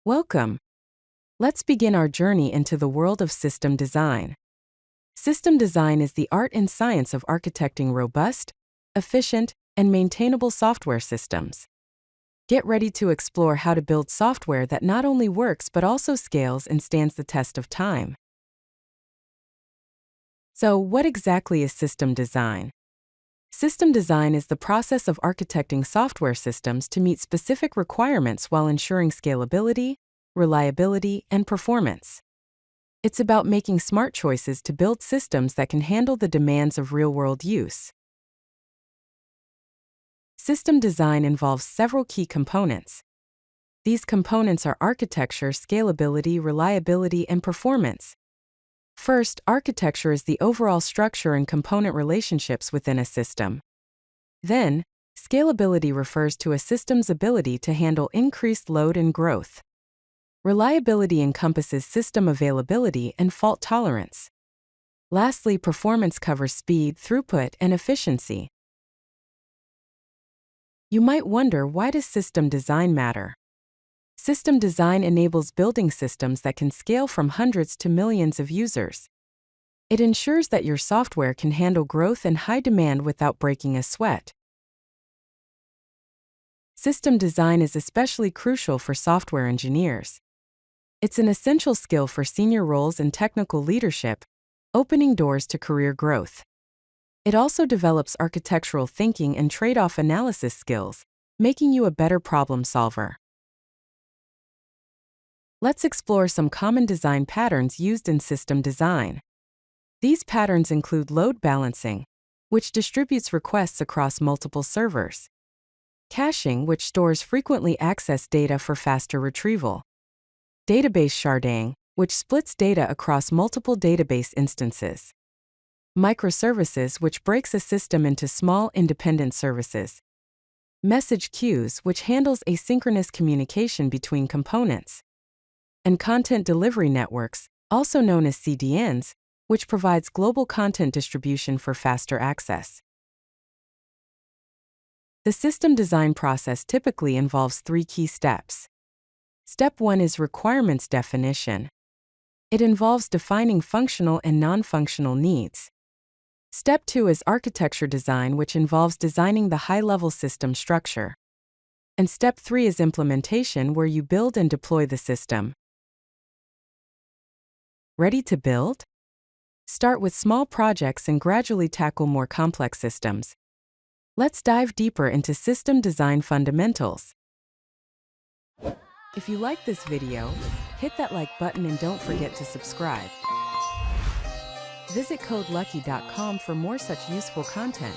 Welcome. Let's begin our journey into the world of system design. System design is the art and science of architecting robust, efficient, and maintainable software systems. Get ready to explore how to build software that not only works but also scales and stands the test of time. So, what exactly is system design? System design is the process of architecting software systems to meet specific requirements while ensuring scalability, reliability, and performance. It's about making smart choices to build systems that can handle the demands of real-world use. System design involves several key components. These components are architecture, scalability, reliability, and performance. First, architecture is the overall structure and component relationships within a system. Then, scalability refers to a system's ability to handle increased load and growth. Reliability encompasses system availability and fault tolerance. Lastly, performance covers speed, throughput, and efficiency. You might wonder, why does system design matter? System design enables building systems that can scale from hundreds to millions of users. It ensures that your software can handle growth and high demand without breaking a sweat. System design is especially crucial for software engineers. It's an essential skill for senior roles in technical leadership, opening doors to career growth. It also develops architectural thinking and trade-off analysis skills, making you a better problem solver. Let's explore some common design patterns used in system design. These patterns include load balancing, which distributes requests across multiple servers. Caching, which stores frequently accessed data for faster retrieval. Database sharding, which splits data across multiple database instances. Microservices, which breaks a system into small independent services. Message queues, which handles asynchronous communication between components. And content delivery networks, also known as CDNs, which provides global content distribution for faster access. The system design process typically involves 3 key steps. Step 1 is requirements definition. It involves defining functional and non-functional needs. Step 2 is architecture design, which involves designing the high-level system structure. And step 3 is implementation, where you build and deploy the system. Ready to build? Start with small projects and gradually tackle more complex systems. Let's dive deeper into system design fundamentals. If you like this video, hit that like button and don't forget to subscribe. Visit CodeLucky.com for more such useful content.